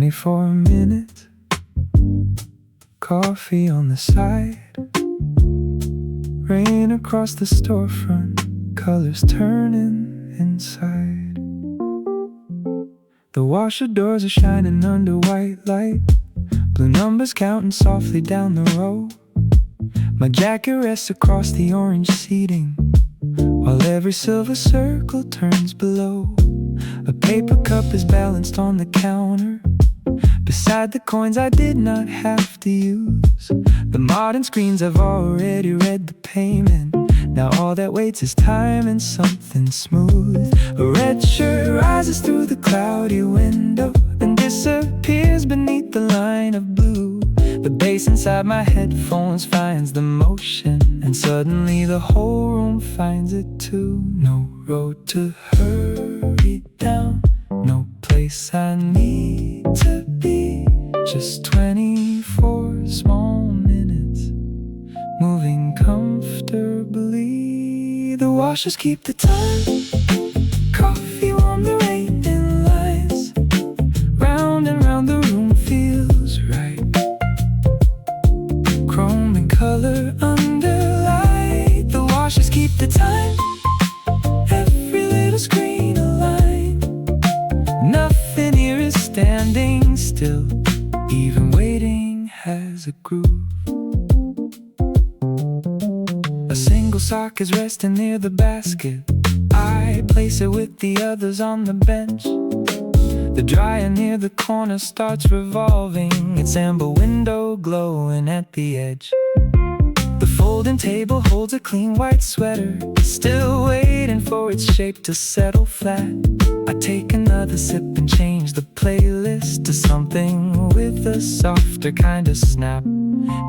24 minutes, coffee on the side, rain across the storefront, colors turning inside. The washer doors are shining under white light, blue numbers counting softly down the row. My jacket rests across the orange seating, while every silver circle turns below. A paper cup is balanced on the counter, beside the coins I did not have to use. The modern screens have already read the payment. Now all that waits is time and something smooth. A red shirt rises through the cloudy window, then disappears beneath the line of blue. The bass inside my headphones finds the motion, and suddenly the whole room finds it too. No road to hurry down, no place I need to be. Just 24 small minutes, moving comfortably. The washers keep the time, coffee warm the rain in lines. Round and round the room feels right, chrome and color under light. The washers keep the time, every little screen aligned. Nothing here is standing still, even waiting has a groove. A single sock is resting near the basket. I place it with the others on the bench. The dryer near the corner starts revolving, its amber window glowing at the edge. The folding table holds a clean white sweater, still waiting for its shape to settle flat. I take another sip and change the playlist to something with a softer kind of snap.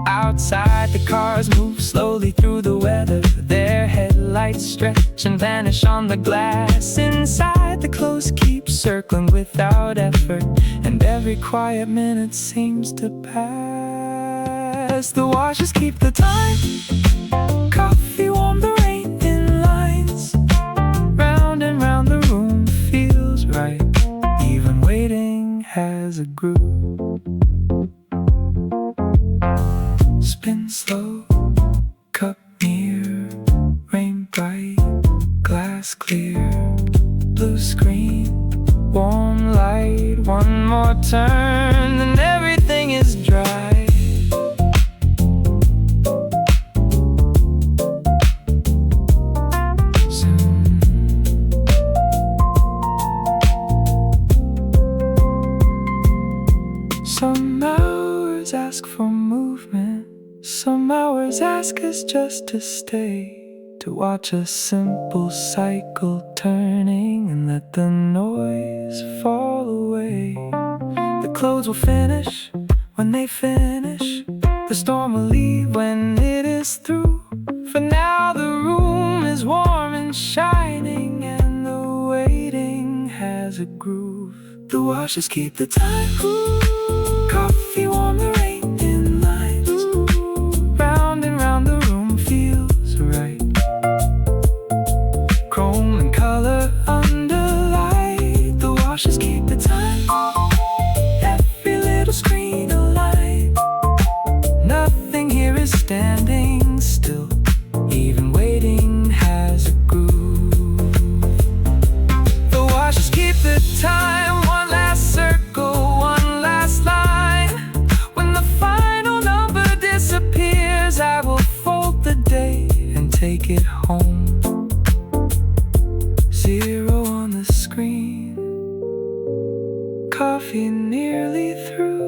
Outside, the cars move slowly through the weather, their headlights stretch and vanish on the glass. Inside, the clothes keep circling without effort, and every quiet minute seems to pass. The washers keep the time, coffee warm the rain in lines. Round and round the room feels right, even waiting has a groove. Spin slow, cup near, rain bright, glass clear, blue screen, warm light. One more turn and everything is dry. Some hours ask for movement, some hours ask us just to stay, to watch a simple cycle turning and let the noise fall away. The clothes will finish when they finish, the storm will leave when it is through. For now the room is warm and shining, and the waiting has a groove. The washers keep the time, coffee warm the rain in lines. Round and round the room feels right, chrome and color under light. The washers keep the time, every little screen aligned. Nothing here is standing still, even waiting has a groove. The washers keep the time, one last circle, one last line. When the final number disappears, I will fold the day and take it home. 0 on the screen, coffee nearly through,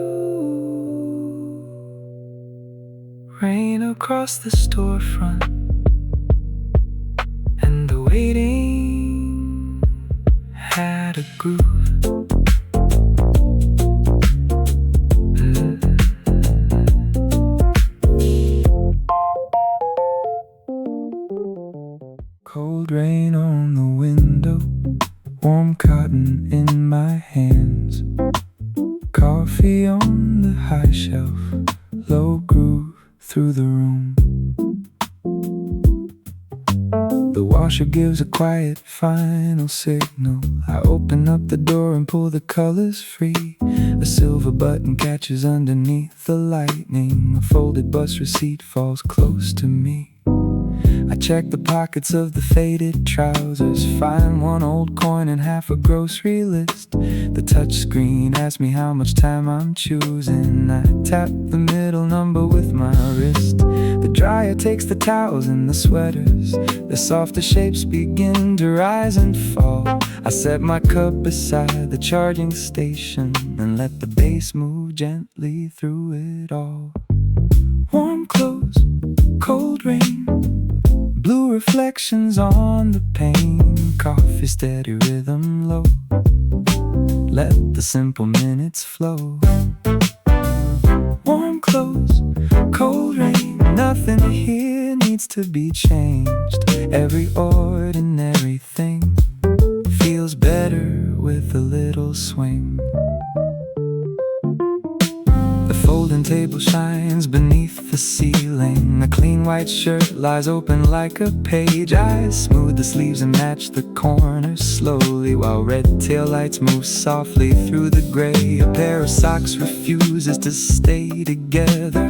rain across the storefront, and the waiting had a groove. Cold rain on the window, warm cotton in my hands. Coffee on the high shelf, low groove through the room. The washer gives a quiet final signal. I open up the door and pull the colors free. A silver button catches underneath the lightning. A folded bus receipt falls close to me. I check the pockets of the faded trousers, find one old coin and half a grocery list. The touch screen asks me how much time I'm choosing. I tap the middle number with my wrist. The dryer takes the towels and the sweaters. The softer shapes begin to rise and fall. I set my cup beside the charging station and let the bass move gently through it all. Warm clothes, cold rain, blue reflections on the pane. Coffee steady rhythm low. Let the simple minutes flow. Warm clothes, cold rain, nothing here needs to be changed. Every ordinary thing feels better with a little swing. The folding table shines beneath the ceiling. A clean white shirt lies open like a page. I smooth the sleeves and match the corners slowly, while red taillights move softly through the gray. A pair of socks refuses to stay together.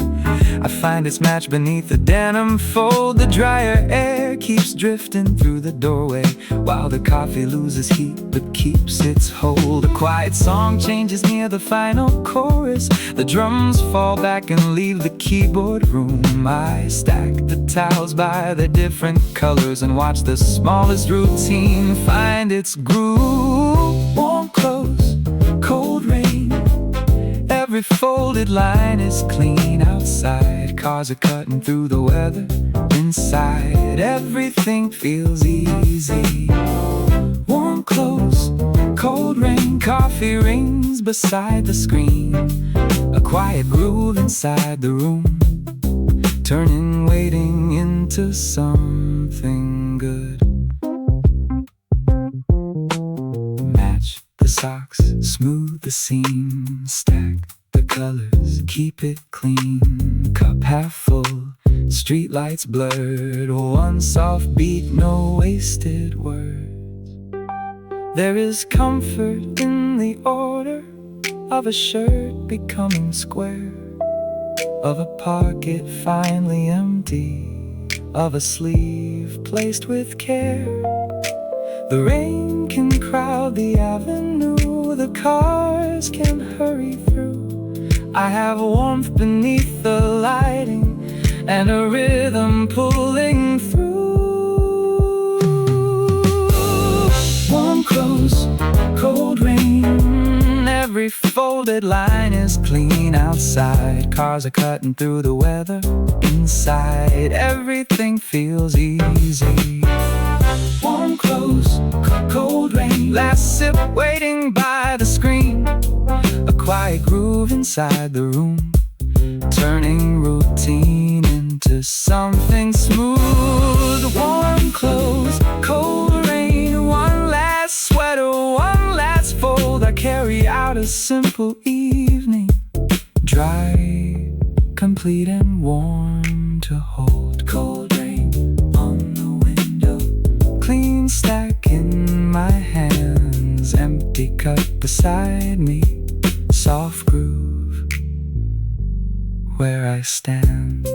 I find its match beneath the denim fold. The drier air keeps drifting through the doorway, while the coffee loses heat but keeps its hold. A quiet song changes near the final chorus. The drums fall back and leave the keyboard room. I stack the towels by their different colors and watch the smallest routine find its groove. Warm clothes, cold rain, every folded line is clean. Outside, cars are cutting through the weather. Inside, everything feels easy. Warm clothes, cold rain, coffee rings beside the screen. A quiet groove inside the room, turning waiting into something good. Match the socks, smooth the seam, stack the colors, keep it clean. Cup half full, street lights blurred, one soft beat, no wasted words. There is comfort in the order of a shirt becoming square, of a pocket finally empty, of a sleeve placed with care. The rain can crowd the avenue, the cars can hurry through. I have warmth beneath the lighting and a rhythm pulling through. Warm clothes, cold rain, every folded line is clean. Outside, cars are cutting through the weather. Inside, everything feels easy. Warm clothes, cold rain, last sip waiting by the screen. A quiet groove inside the room, turning routine into something smooth. Warm clothes, cold rain, one last sweater, one last fold. I carry out a simple evening, dry, complete and warm to hold. Cold rain on the window, clean stack in my hands, empty cup beside me, soft groove where I stand.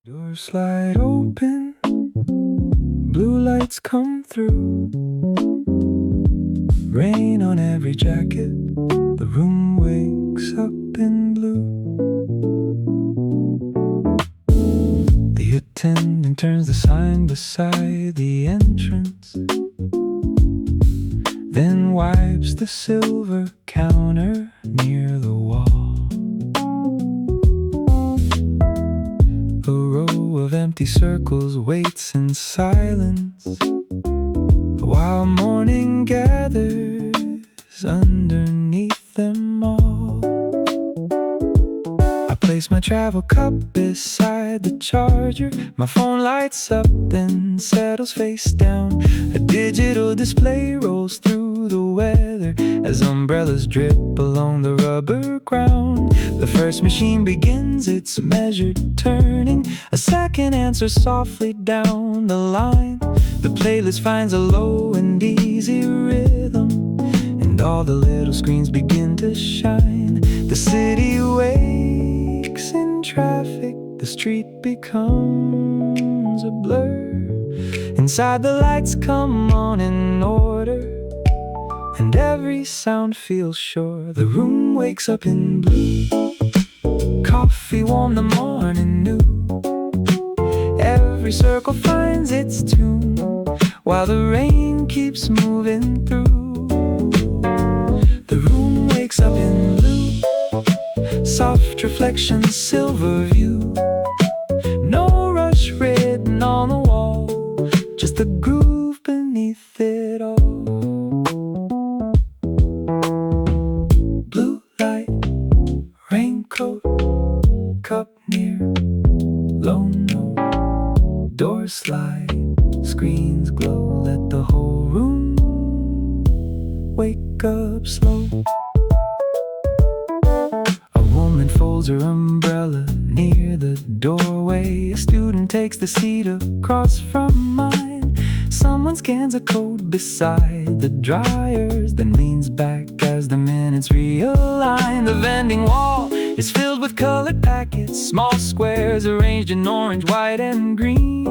Doors slide open, blue lights come through. Rain on every jacket, the room wakes up in blue. The attendant turns the sign beside the entrance, then wipes the silver counter near the wall. A row of empty circles waits in silence, while morning gathers underneath them all. I place my travel cup beside beside the charger. My phone lights up, then settles face down. A digital display rolls through the weather as umbrellas drip along the rubber ground. The first machine begins its measured turning. A second answers softly down the line. The playlist finds a low and easy rhythm, and all the little screens begin to shine. The city wakes in traffic, the street becomes a blur. Inside the lights come on in order, and every sound feels sure. The room wakes up in blue, coffee warm, the morning new. Every circle finds its tune, while the rain keeps moving through. The room wakes up in blue, soft reflections, silver view. No rush written on the wall, just the groove beneath it all. Blue light, raincoat, cup near, lone note, doors slide, screens glow. Let the whole room wake up slow. A woman folds her umbrella near the doorway. A student takes the seat across from mine. Someone scans a code beside the dryers, then leans back as the minutes realign. The vending wall is filled with colored packets, small squares arranged in orange, white, and green.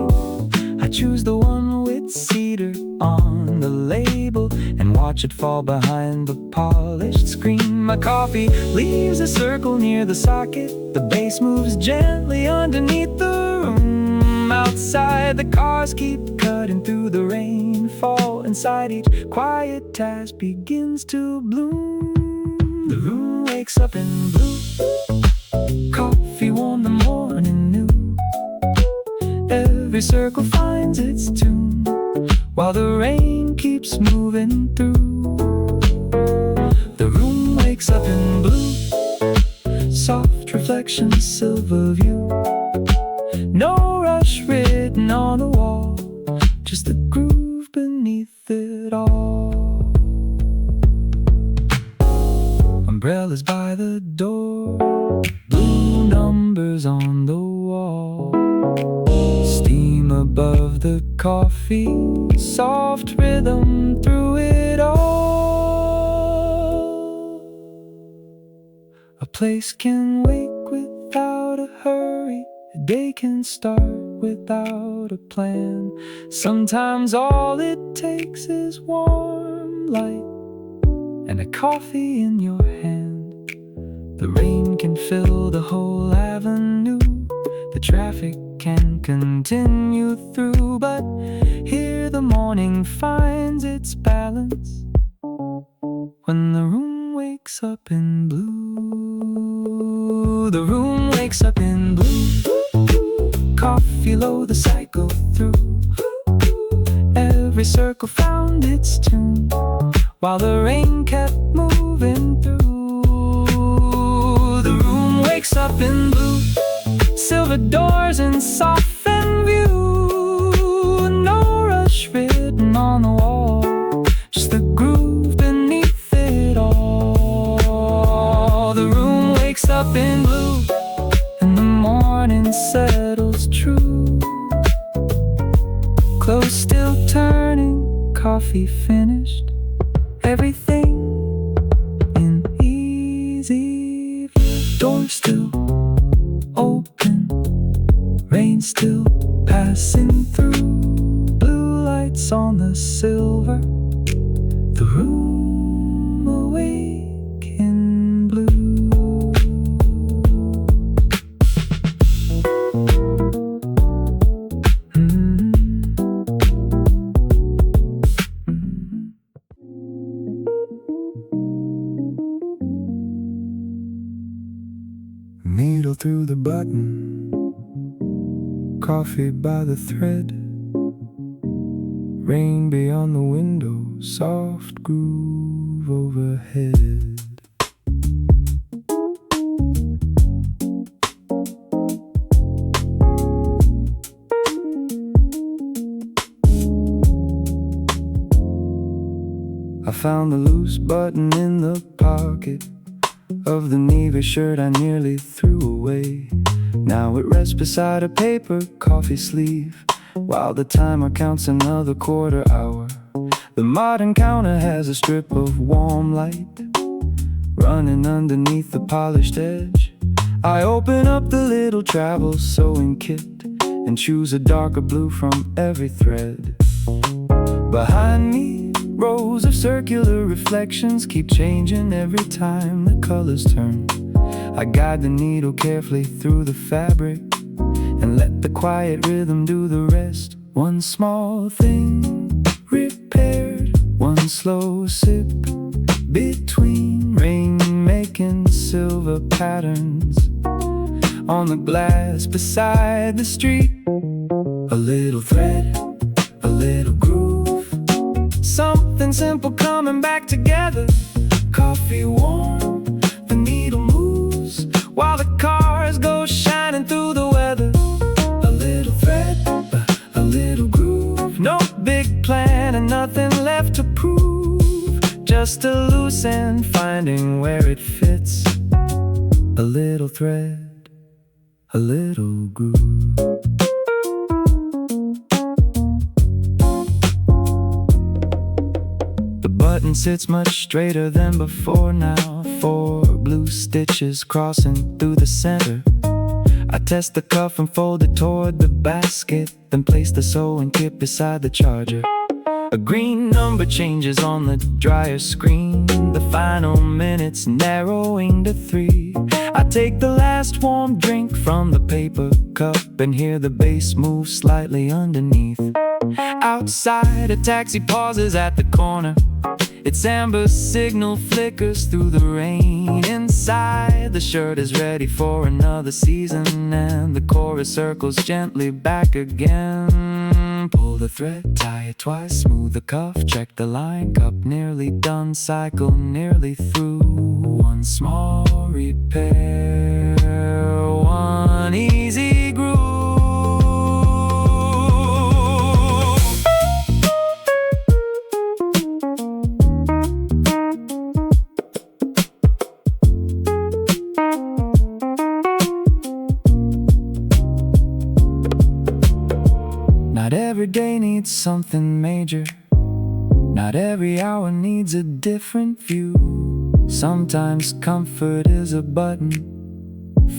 I choose the one with cedar on the label and watch it fall behind the polished screen. My coffee leaves a circle near the socket. The bass moves gently underneath the room. Outside, the cars keep cutting through the rainfall. Inside, each quiet task begins to bloom. The room wakes up in blue, coffee warm, the morning new. Every circle finds its tune, while the rain keeps moving through. The room wakes up in blue, soft reflections, silver view. No rush written on the wall, just the groove beneath it all. Umbrellas by the door, blue numbers on the wall. Steam above the coffee, soft rhythm through it all. A place can wake without a hurry, a day can start without a plan. Sometimes all it takes is warm light and a coffee in your hand. The rain can fill the whole avenue, the traffic can continue through, but here the morning finds its balance when the room wakes up in blue. The room wakes up in blue, coffee low, the cycle through. Every circle found its tune, while the rain kept moving through. The room wakes up in blue, silver doors and softened view. No rush written on the wall, just the groove beneath it all. The room wakes up in blue, and the morning settles true. Clothes still turning, coffee finished, everything in easy view. Doors still open, rain still passing through. Blue lights on the silver, the room awake in blue. Needle through the button, coffee by the thread, rain beyond the window, soft groove overhead. found the loose button in the pocket of the navy shirt I nearly threw away. Now it rests beside a paper coffee sleeve, while the timer counts another quarter hour. The modern counter has a strip of warm light running underneath the polished edge. I open up the little travel sewing kit and choose a darker blue from every thread. Behind me, rows of circular reflections keep changing every time the colors turn. I guide the needle carefully through the fabric and let the quiet rhythm do the rest. One small thing repaired, one slow sip between rain-making silver patterns on the glass beside the street. A little thread, a little groove, something simple coming back together. Coffee warm, the needle moves while the cars go shining through the weather. A little thread, a little groove, no big plan and nothing left to prove, just a loose end finding where it fits. A little thread, a little groove. The button sits much straighter than before now, 4 blue stitches crossing through the center. I test the cuff and fold it toward the basket, then place the sewing kit beside the charger. A green number changes on the dryer screen, the final minutes narrowing to 3. I take the last warm drink from the paper cup and hear the bass move slightly underneath. Outside, a taxi pauses at the corner. Its amber signal flickers through the rain. Inside, the shirt is ready for another season, and the chorus circles gently back again. Pull the thread, tie it twice, smooth the cuff, check the line, cup nearly done, cycle nearly through. One small repair, one easy groove. Not every day needs something major, not every hour needs a different view. Sometimes comfort is a button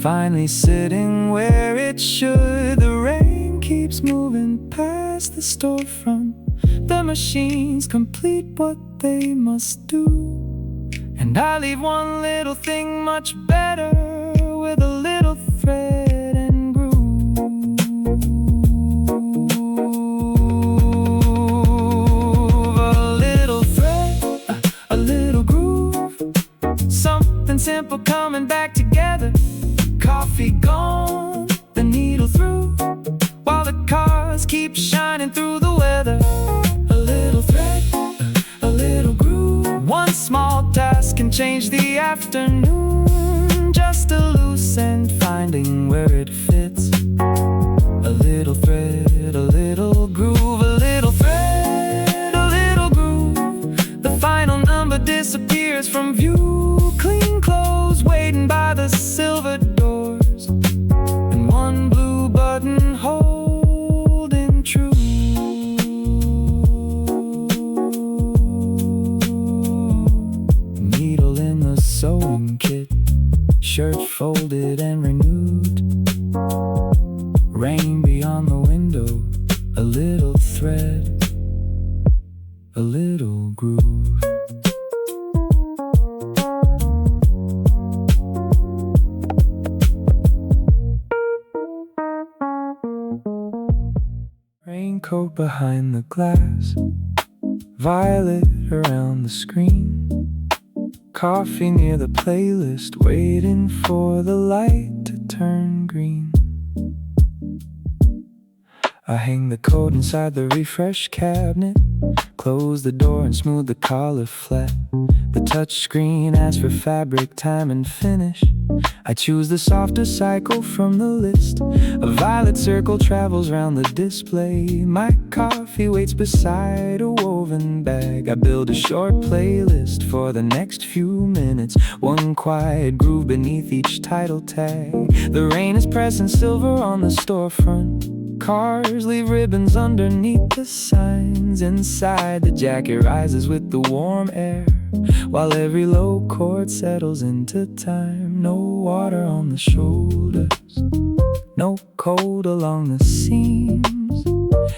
finally sitting where it should. The rain keeps moving past the storefront, the machines complete what they must do, and I leave one little thing much better with a little thread and groove. A little thread, a little groove, something simple coming back together. Coffee gone, the needle through, while the cars keep shining through the weather. A little thread, a little groove, one small task can change the afternoon. Just a loose end finding where it fits. A little thread, a little groove, a little thread, a little groove. The final number disappears from view. Clean clothes waiting by the silver doors, and one blue button holding true. Needle in the sewing kit, shirt folded and renewed. Rain beyond the window, a little thread, a little groove. Raincoat behind the glass, violet around the screen. Coffee near the playlist, waiting for the light to turn green. I hang the coat inside the refresh cabinet, Close the door and smooth the collar flat. The touch screen asks for fabric, time and finish. I choose the softer cycle from the list. A violet circle travels round the display. My coffee waits beside a woven bag. I build a short playlist for the next few minutes. One quiet groove beneath each title tag. The rain is pressing silver on the storefront. Cars leave ribbons underneath the signs. Inside, the jacket rises with the warm air, while every low chord settles into time. No water on the shoulders, no cold along the seams,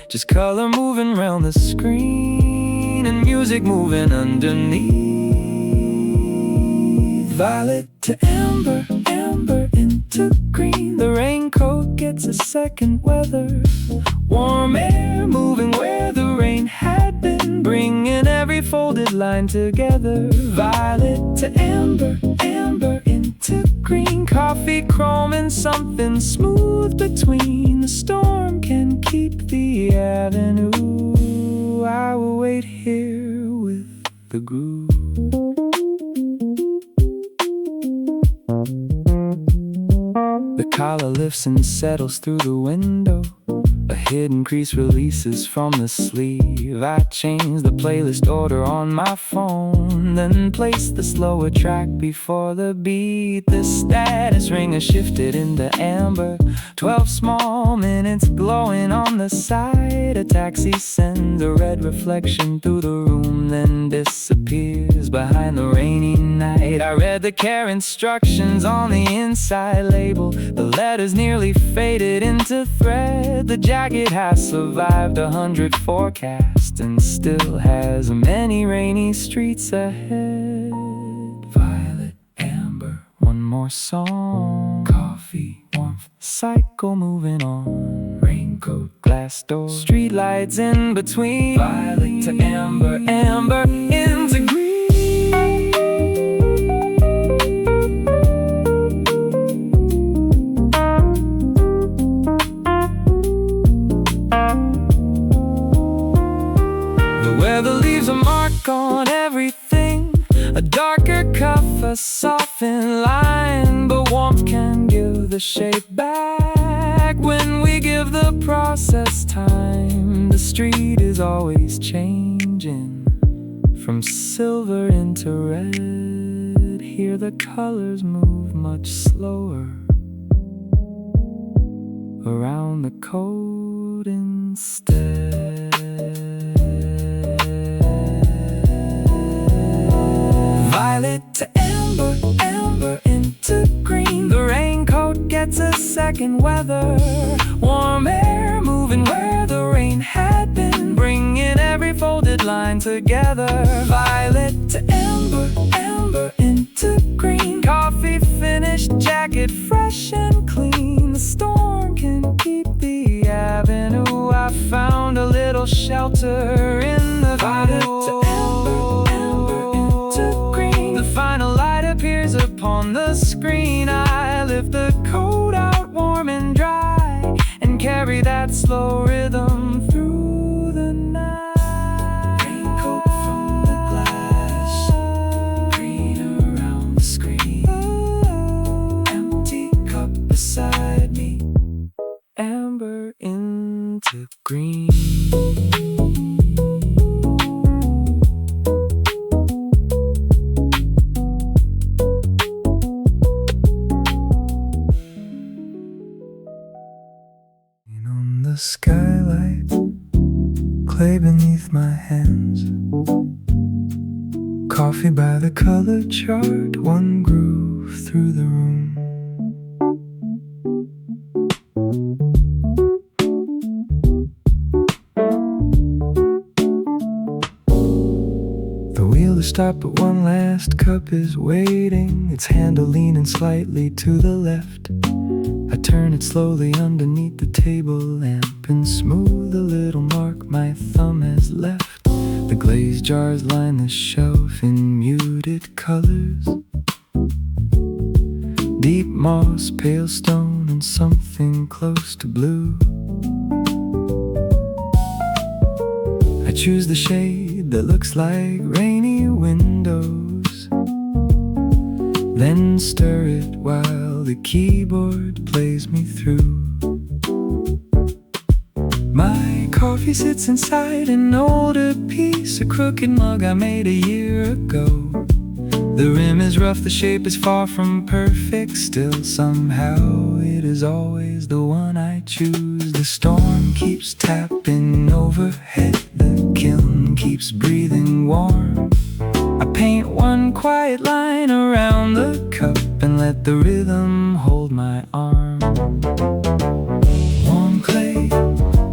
just color moving round the screen and music moving underneath. Violet to amber, amber into green. The raincoat gets a second weather. Warm air moving where the rain had been, bringing every folded line together. Violet to amber, amber into green. Coffee chrome and something smooth between. The storm can keep the avenue. I will wait here with the groove. The collar lifts and settles through the window. A hidden crease releases from the sleeve. I change the playlist order on my phone, then place the slower track before the beat. The status ringer shifted into amber. 12 small minutes glowing on the side. A taxi sends a red reflection through the room, then disappears behind the rainy night. I read the care instructions on the inside label. The letters nearly faded into thread. The jacket has survived 100 forecasts and still has many rainy streets ahead. Violet, amber, one more song. Coffee, warmth, cycle moving on. Raincoat, glass door, street lights in between. Violet to amber, amber into green. The leaves a mark on everything. A darker cuff, a softened line, but warmth can give the shape back when we give the process time. The street is always changing from silver into red. Here the colors move much slower around the code instead. Violet to amber, amber into green. The raincoat gets a second weather. Warm air moving where the rain had been, bringing every folded line together. Violet to amber, amber into green. Coffee finished, jacket fresh and clean. The storm can keep the avenue. I found a little shelter in the violet to amber, amber into green. The final light appears upon the screen. I lift the coat out warm and dry and carry that slow rhythm through the night. Raincoat from the glass, green around the screen. Empty cup beside me, amber into green. The skylight, clay beneath my hands. Coffee by the color chart, one groove through the room. The wheel is stopped, but one last cup is waiting. Its handle leaning slightly to the left. I turn it slowly underneath the table lamp and smooth the little mark my thumb has left. The glazed jars line the shelf in muted colors. Deep moss, pale stone, and something close to blue. I choose the shade that looks like rainy windows, then stir it while the keyboard plays me through. My coffee sits inside an older piece, a crooked mug I made a year ago. The rim is rough, the shape is far from perfect, still somehow it is always the one I choose. The storm keeps tapping overhead, the kiln keeps breathing warm. I paint one quiet line around the cup and let the rhythm hold my arm. Warm clay,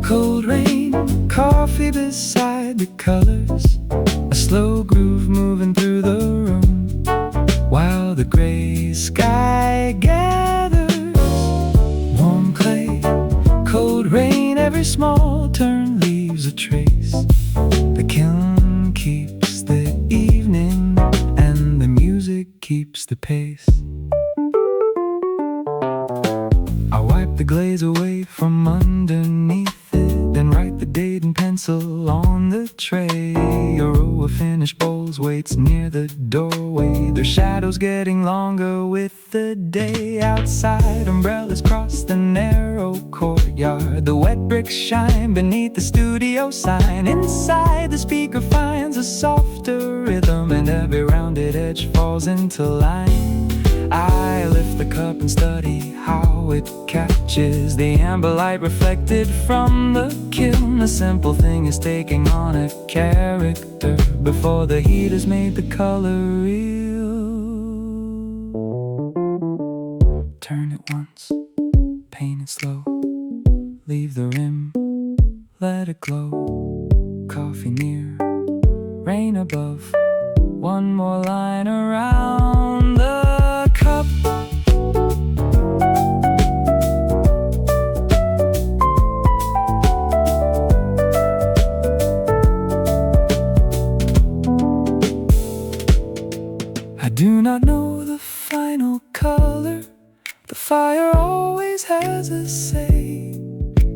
cold rain, coffee beside the colors, a slow groove moving through the room, while the gray sky gathers. Warm clay, cold rain, every small turn leaves a trace. The kiln keeps the evening and the music keeps the pace. I wipe the glaze away from underneath it and write the date in pencil on the tray. A row of finished bowls waits near the doorway, their shadows getting longer with the day. Outside, umbrellas cross the narrow courtyard, the wet bricks shine beneath the studio sign. Inside, the speaker finds a softer rhythm and every rounded edge falls into line. I lift the cup and study how it catches the amber light reflected from the kiln. A simple thing is taking on a character before the heat has made the color real. Turn it once, paint it slow, leave the rim, let it glow. Coffee near, rain above, one more line around the cup. I do not know the final color, the fire always has a say.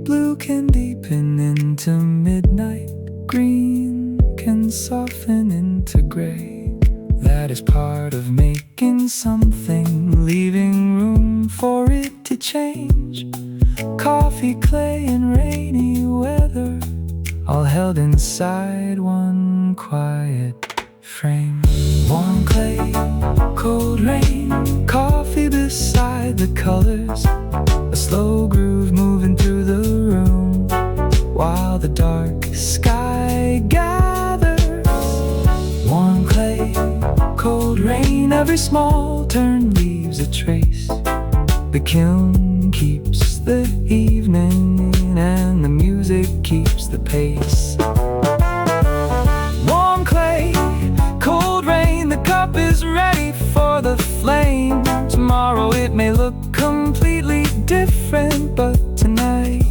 Blue can deepen into midnight, green can soften into gray. That is part of making something, leaving room for it to change. Coffee, clay, and rainy weather, all held inside one quiet frame. Warm clay, cold rain, coffee beside the colors, a slow groove moving through the room, while the dark sky gathers. Warm clay, cold rain, every small turn leaves a trace. The kiln keeps the evening and the music keeps the pace. Warm clay, cold rain, the cup is ready for the flame. Tomorrow it may look completely different, but tonight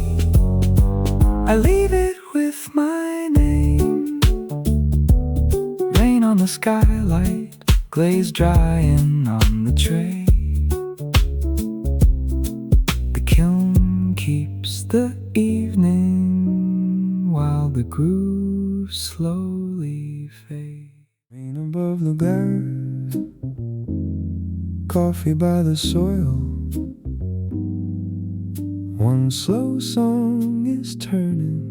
I leave it with my name. Rain on the skylight, glaze drying on the tray. The kiln keeps the evening while the grooves slowly fade. Rain above the glass, coffee by the soil. One slow song is turning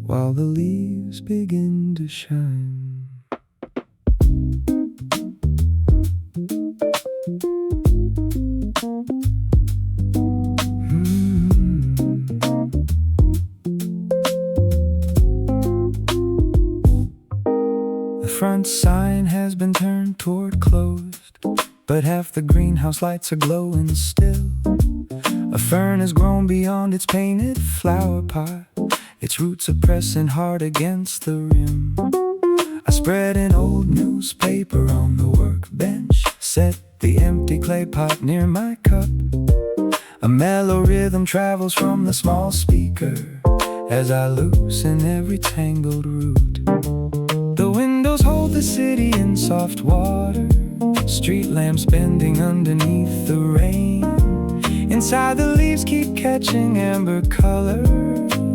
while the leaves begin to shine. The front sign has been turned toward closed, but half the greenhouse lights are glowing still. A fern has grown beyond its painted flower pot, its roots are pressing hard against the rim. I spread an old newspaper on the workbench, set the empty clay pot near my cup. A mellow rhythm travels from the small speaker as I loosen every tangled root. The windows hold the city in soft water, street lamps bending underneath the rain. Inside, the leaves keep catching amber color,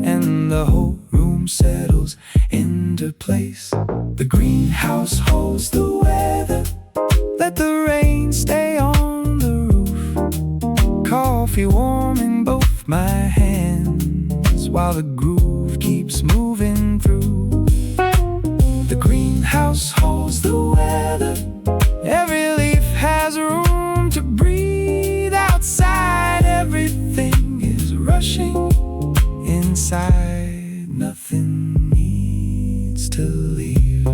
and the whole room settles in into place. The greenhouse holds the weather. Let the rain stay on the roof. Coffee warm in both my hands while the groove keeps moving through. The greenhouse holds the weather. Every leaf has room to breathe. Outside everything is rushing. Inside nothing needs to leave.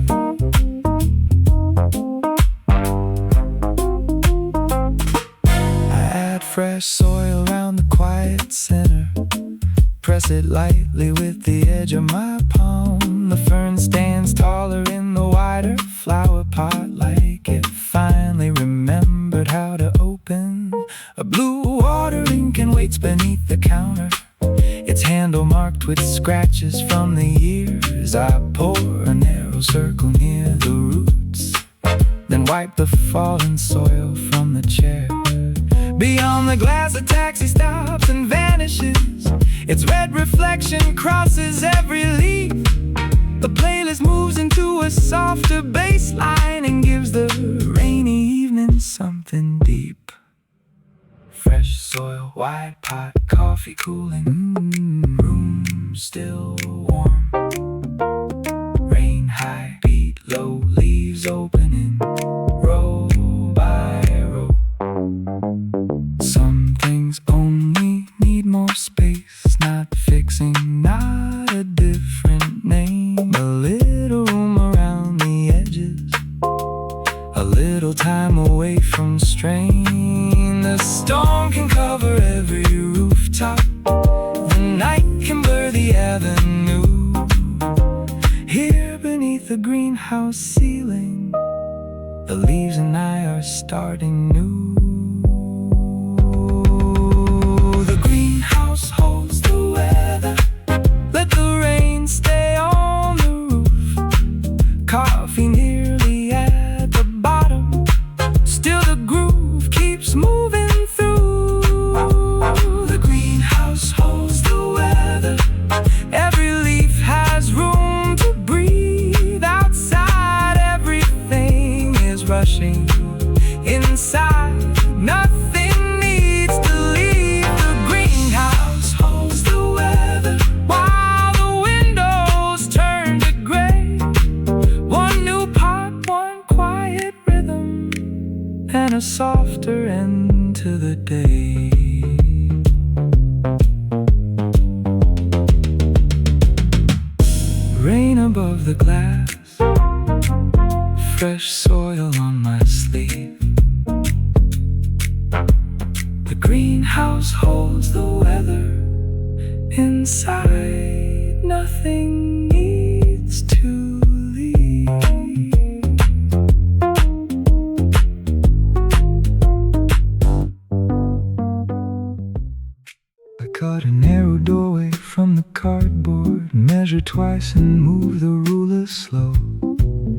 I add fresh soil around the quiet center. Press it lightly with the edge of my palm. The fern stands taller in the wider flower pot, like it finally remembered how to open. A blue watering can waits beneath the counter, its handle marked with scratches from the years. I pour a narrow circle near the roots, then wipe the fallen soil from the chair. Beyond the glass a taxi stops and vanishes. Its red reflection crosses every leaf. The playlist moves into a softer bass line and gives the rainy evening something deep. Fresh soil, white pot, coffee cooling, room still warm. Rain high, beat low, leaves opening, row by row. Some things only need more space, not fixing, not a different name. A little room around the edges, a little time away from strain. The storm can cover every rooftop, the night can blur the avenue. Here beneath the greenhouse ceiling, the leaves and I are starting new. The greenhouse holds the weather. Let the rain stay on the roof. Coffee nearly at the bottom, still the groove keeps moving through. The greenhouse holds the weather. Every leaf has room to breathe. Outside everything is rushing. Inside nothing needs to leave. The greenhouse holds the weather while the windows turn to gray. One new pot, one quiet rhythm, and a softer end to the day. Rain above the glass, fresh soil on my sleeve. The greenhouse holds the weather. Inside nothing needs to leave. I cut a narrow doorway from the cardboard, measure twice and move the ruler slow.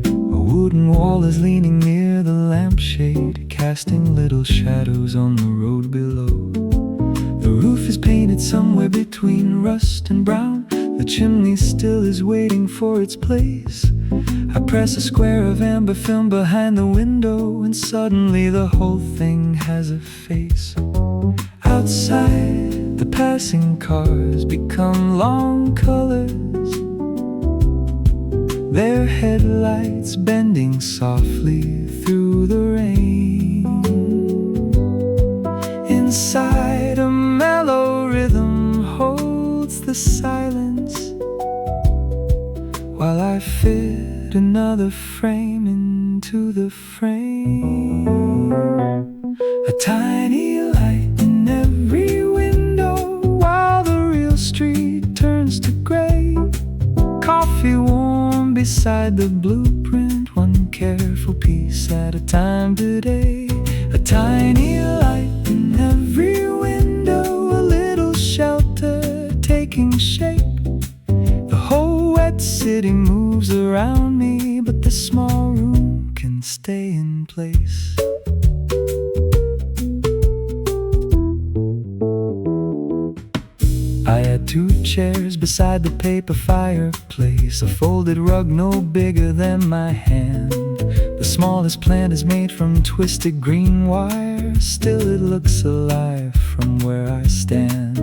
A wooden wall is leaning near the lampshade, casting little shadows on the road below. The roof is painted somewhere between rust and brown. The chimney still is waiting for its place. I press a square of amber film behind the window, and suddenly the whole thing has a face. Outside, the passing cars become long colors, their headlights bending softly through the rain. Inside, a mellow rhythm holds the silence, while I fit another frame into the frame. A tiny light in every window, while the real street turns to gray. Coffee warm beside the blueprint, one careful piece at a time today. A tiny light in every window, a little shelter taking shape. The whole wet city moves around me, but this small room can stay in place. I add 2 chairs beside the paper fireplace, a folded rug no bigger than my hand. The smallest plant is made from twisted green wire, still it looks alive from where I stand.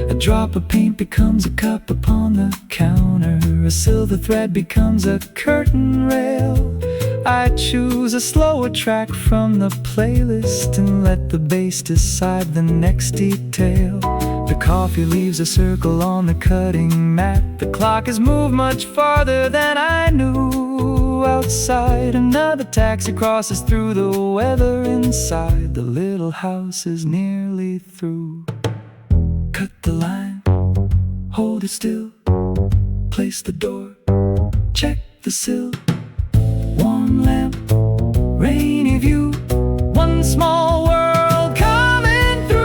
A drop of paint becomes a cup upon the counter, a silver thread becomes a curtain rail. I choose a slower track from the playlist and let the bass decide the next detail. The coffee leaves a circle on the cutting mat. The clock has moved much farther than I knew. Outside, another taxi crosses through the weather inside. The little house is nearly through. Cut the line, hold it still, place the door, check the sill. Warm lamp, rainy view, one small world coming through.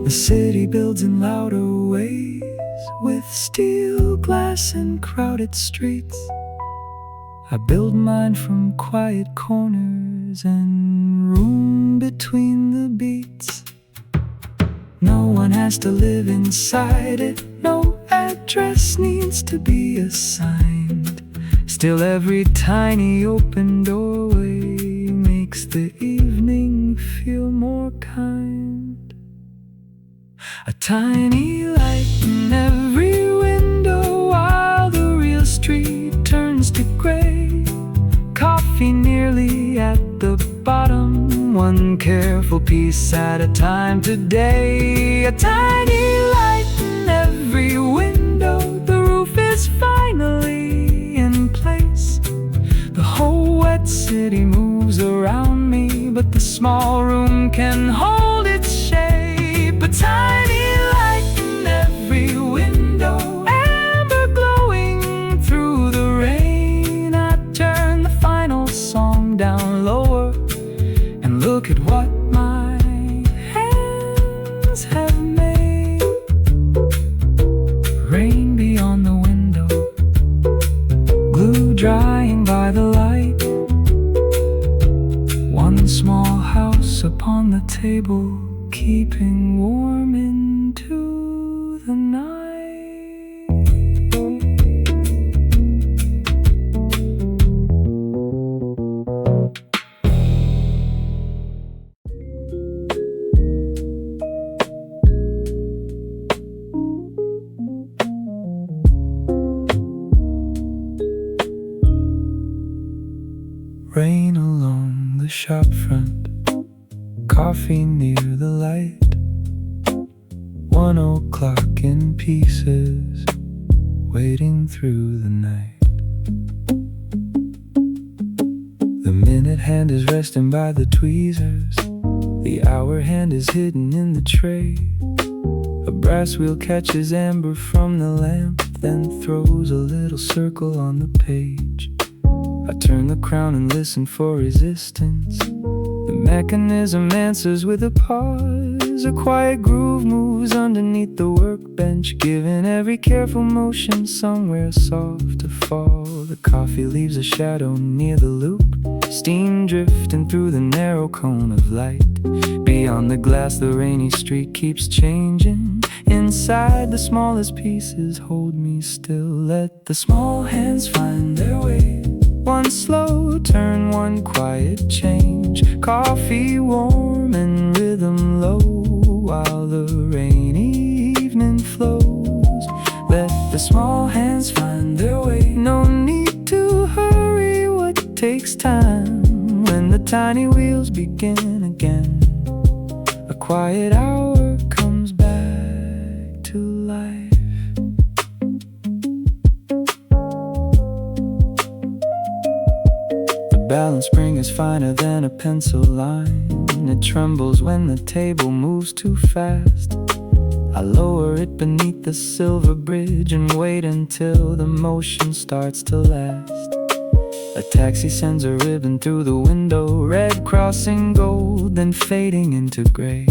The city builds in louder ways, with steel, glass and crowded streets. I build mine from quiet corners and room between the beats. No one has to live inside it, no address needs to be assigned. Still every tiny open doorway makes the evening feel more kind. A tiny light in every window while the real street turns to gray. Coffee nearly at the bottom, one careful piece at a time today. A tiny light in every window, the roof is finally in place. The whole wet city moves around me, but the small room can hold its shape. A tiny light in every window, amber glowing through the rain. I turn the final song down lower and look at what my hands have made. Rain beyond the window, glue drying by the light. One small house upon the table, keeping warm into the night. Rain along the shop front, coffee near the light. 1 o'clock in pieces, waiting through the night. The minute hand is resting by the tweezers, the hour hand is hidden in the tray. A brass wheel catches amber from the lamp, then throws a little circle on the page. I turn the crown and listen for resistance. The mechanism answers with a pause. A quiet groove moves underneath the workbench, giving every careful motion somewhere soft to fall. The coffee leaves a shadow near the loop, steam drifting through the narrow cone of light. Beyond the glass, the rainy street keeps changing. Inside, the smallest pieces hold me still. Let the small hands find their way. One slow turn, one quiet change. Coffee warm and rhythm low, while the rainy evening flows. Let the small hands find their way. No need to hurry, what takes time. When the tiny wheels begin again, a quiet hour comes back to life. Balance spring is finer than a pencil line. It trembles when the table moves too fast. I lower it beneath the silver bridge and wait until the motion starts to last. A taxi sends a ribbon through the window, red crossing gold, then fading into gray.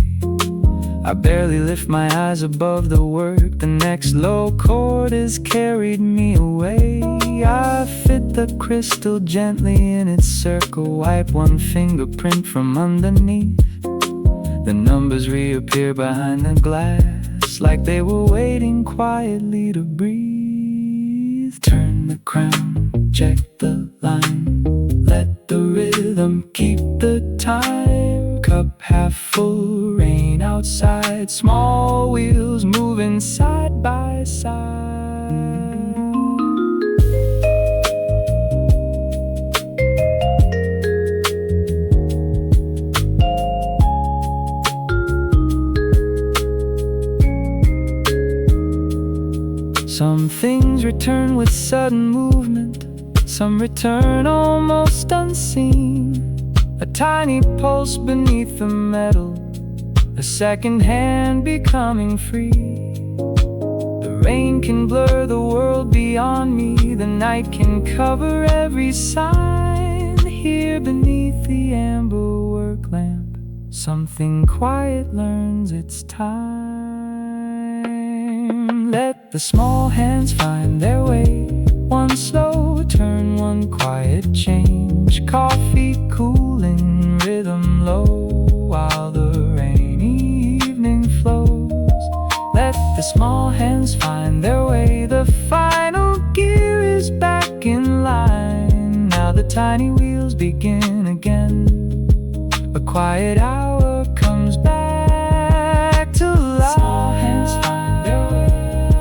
I barely lift my eyes above the work. The next low chord has carried me away. I fit the crystal gently in its circle, wipe one fingerprint from underneath. The numbers reappear behind the glass, like they were waiting quietly to breathe. Turn the crown, check the line, let the rhythm keep the time. Cup half full, rain outside, small wheels moving side by side. Some things return with sudden movement, some return almost unseen. A tiny pulse beneath the metal, a second hand becoming free. The rain can blur the world beyond me, the night can cover every sign. Here beneath the amber work lamp, something quiet learns its time. Let the small hands find their way, one slow turn, one quiet change. Coffee cooling, rhythm low, while the rainy evening flows. Let the small hands find their way, the final gear is back in line. Now the tiny wheels begin again. A quiet hour comes back to life. Small hands find their way,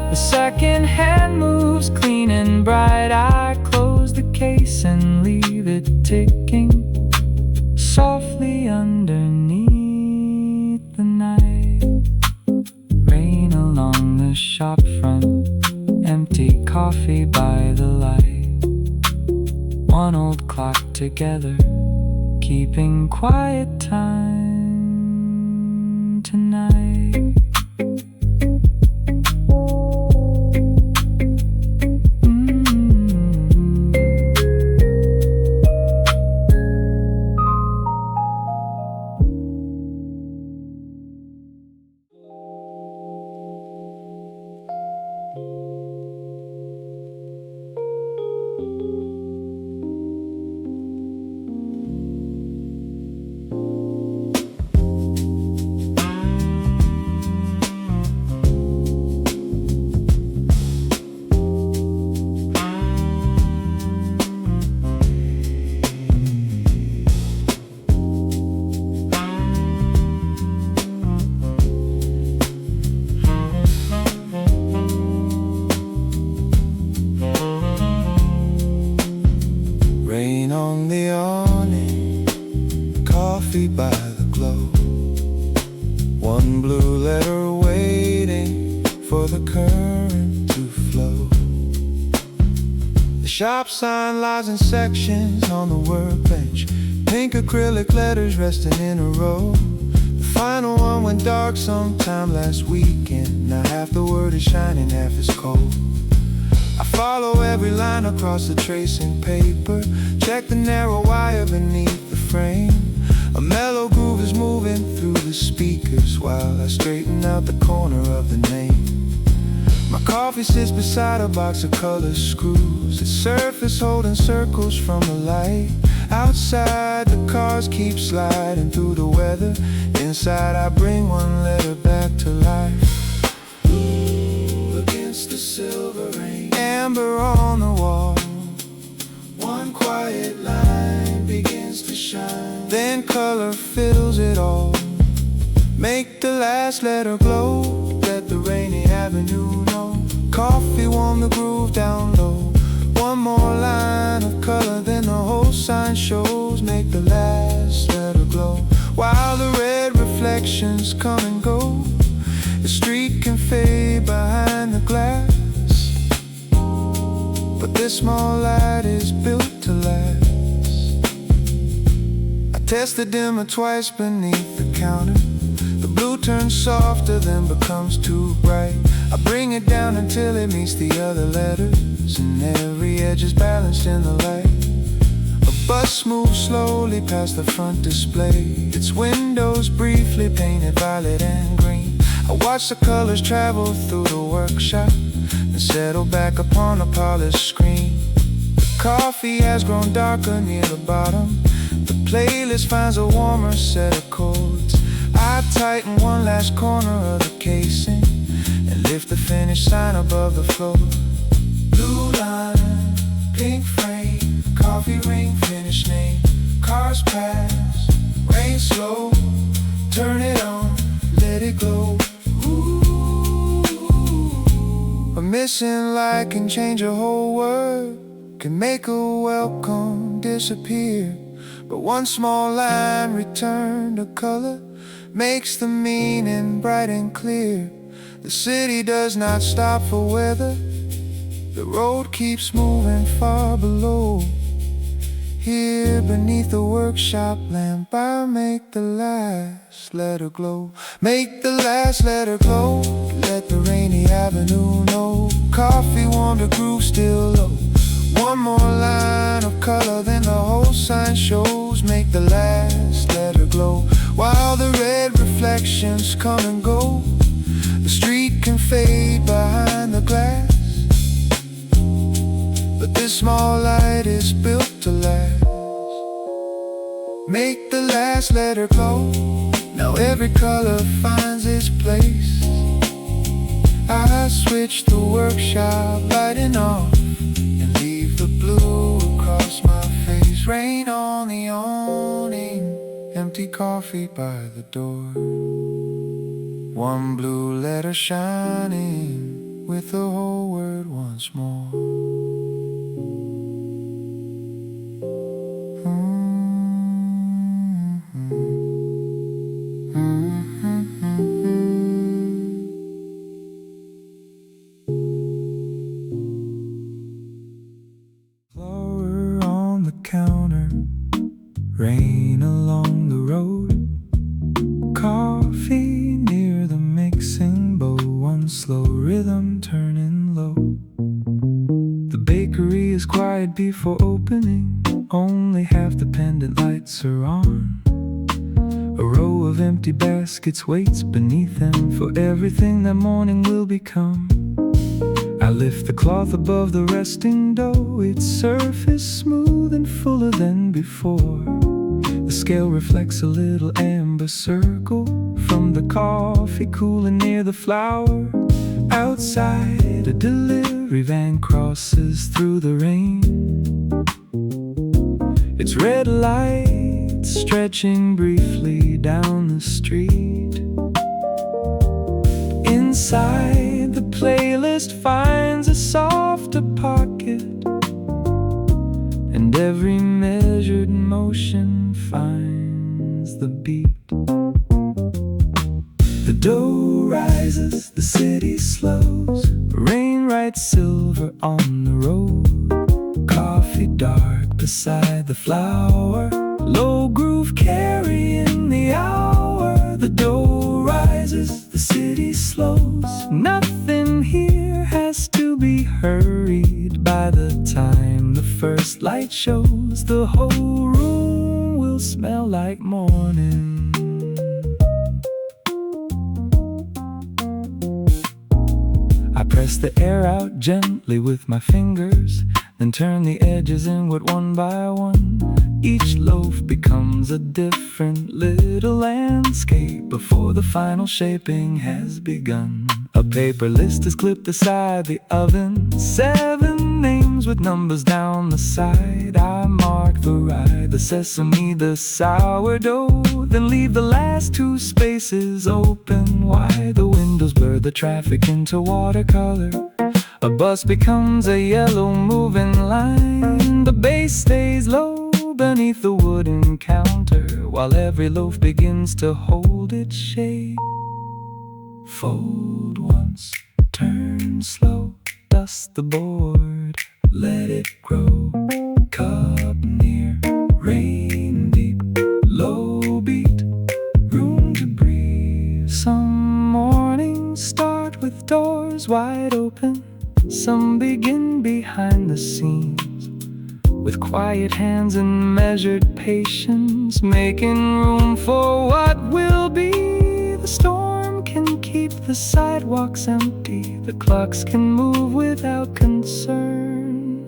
the second hand moves clean and bright. I close the case and leave it ticking softly underneath the night. Rain along the shop front, empty coffee by the light. One old clock together, keeping quiet time tonight. Rain on the awning, coffee by the glow. One blue letter waiting for the current to flow. The shop sign lies in sections on the workbench, pink acrylic letters resting in a row. The final one went dark sometime last weekend. Now half the word is shining, half is cold. I follow every line across the tracing paper, check the narrow wire beneath the frame. A mellow groove is moving through the speakers while I straighten out the corner of the name. My coffee sits beside a box of color screws, its surface holding circles from the light. Outside the cars keep sliding through the weather. Inside I bring one letter back to life. Against the silver rain, amber on the wall, one quiet line begins to shine. Then color fills it all, make the last letter glow. Let the rainy avenue know, coffee warm the groove down low. One more line of color, then the whole sign shows. Make the last letter glow, while the red reflections come and go. The street can fade behind the glass, but this small light is built to last. I test the dimmer twice beneath the counter. The blue turns softer, then becomes too bright. I bring it down until it meets the other letters, and every edge is balanced in the light. A bus moves slowly past the front display, its windows briefly painted violet and green. I watch the colors travel through the workshop and settle back upon the polished screen. The coffee has grown darker near the bottom. The playlist finds a warmer set of chords. I tighten one last corner of the casing and lift the finish sign above the floor. Blue line, pink frame, coffee ring, finish name. Cars pass, rain slow, turn it on, let it glow. Ooh. A missing light can change a whole world, can make a welcome disappear. But one small line returned to color makes the meaning bright and clear. The city does not stop for weather, the road keeps moving far below. Here beneath the workshop lamp, I make the last letter glow. Make the last letter glow, let the rainy avenue know. Coffee warm, the groove still low. One more line of color, then the whole sign shows. Make the last letter glow, while the red reflections come and go. The street can fade behind the glass, but this small light is built to last. Make the last letter glow, now every color finds its place. I switch the workshop lighting off and leave the blue across my face. Rain on the awning, empty coffee by the door. One blue letter shining with the whole word once more. Flower on the counter, rain along the road, coffee near the mixing bowl, one slow rhythm turning low. The bakery is quiet before opening, only half the pendant lights are on. A row of empty baskets waits beneath them for everything that morning will become. I lift the cloth above the resting dough, its surface smooth and fuller than before. The scale reflects a little amber circle from the coffee cooling near the flour. Outside, a delivery van crosses through the rain, its red light stretching briefly down the street. Inside, the playlist finds a softer pocket, and every measured motion finds the beat. The dough rises, the city slows, rain writes silver on the road. Coffee dark beside the flour, low groove carrying the hour. The dough rises, the city slows, nothing here has to be hurried. By the time the first light shows, the whole room will smell like morning. I press the air out gently with my fingers, then turn the edges inward one by one. Each loaf becomes a different little landscape before the final shaping has begun. A paper list is clipped aside the oven, 7 names with numbers down the side. I mark the rye, the sesame, the sourdough, then leave the last 2 spaces open wide. The windows blur the traffic into watercolor. A bus becomes a yellow moving line. The base stays low beneath the wooden counter, while every loaf begins to hold its shape. Fold once, turn slow, dust the board, let it grow. Cup near, rain deep, low beat, room to breathe. Some mornings start with doors wide open, some begin behind the scenes, with quiet hands and measured patience, making room for what will be. The storm can keep keep the sidewalks empty. The clocks can move without concern.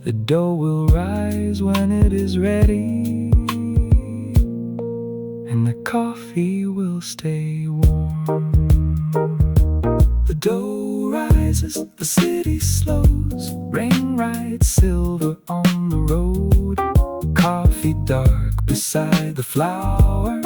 The dough will rise when it is ready, and the coffee will stay warm. The dough rises, the city slows. Rain rides silver on the road. Coffee dark beside the flower.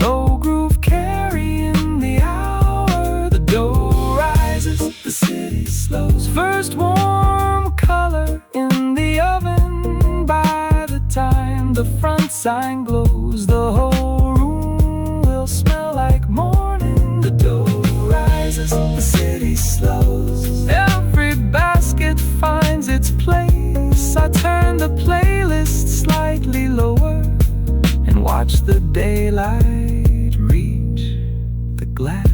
Low groove carrying the hour. The dough rises, the city slows. First warm color in the oven. By the time the front sign glows, the whole room will smell like morning. The dough rises, the city slows. Every basket finds its place. I turn the playlist slightly lower and watch the daylight reach the glass.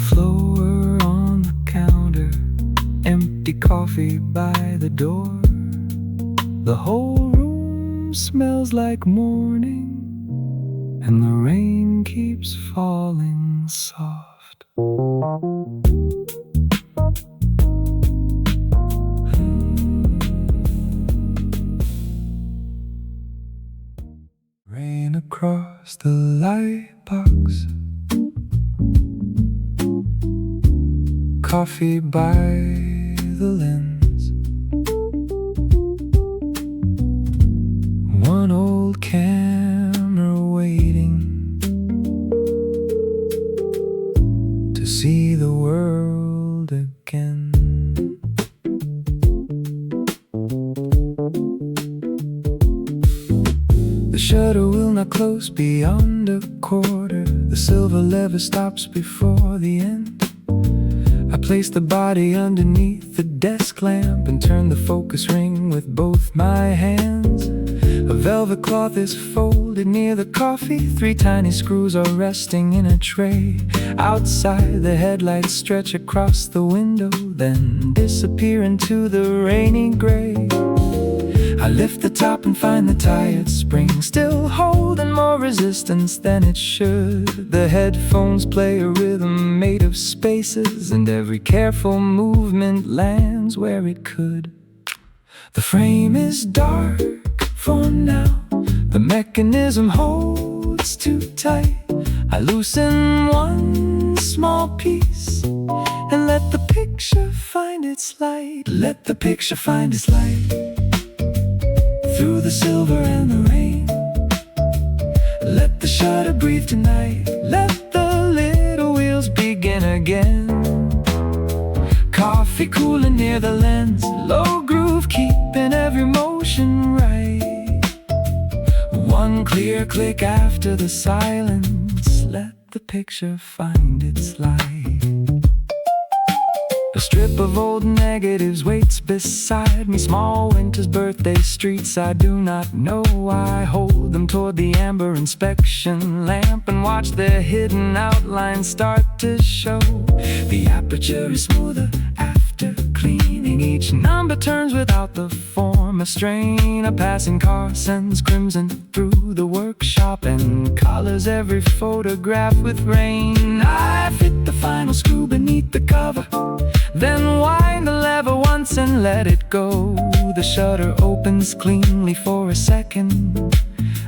Flower on the counter, empty coffee by the door. The whole room smells like morning, and the rain keeps falling soft. Rain across the light box, coffee by the lens. One old camera waiting to see the world again. The shutter will not close beyond a quarter. The silver lever stops before the end. I place the body underneath the desk lamp and turn the focus ring with both my hands. A velvet cloth is folded near the coffee. 3 tiny screws are resting in a tray. Outside, the headlights stretch across the window, then disappear into the rainy gray. I lift the top and find the tired spring still holding more resistance than it should. The headphones play a rhythm made of spaces, and every careful movement lands where it could. The frame is dark for now. The mechanism holds too tight. I loosen one small piece and let the picture find its light. Let the picture find its light through the silver and the rain. Let the shutter breathe tonight. Let the little wheels begin again. Coffee cooling near the lens. Low groove keeping every motion right. One clear click after the silence. Let the picture find its light. A strip of old negatives waits beside me. Small winter's birthday streets I do not know. I hold them toward the amber inspection lamp and watch their hidden outlines start to show. The aperture is smoother after cleaning. Each number turns without the form of strain. A passing car sends crimson through the workshop and colors every photograph with rain. I fit the final screw beneath the cover, then wind the lever once and let it go. The shutter opens cleanly for a second,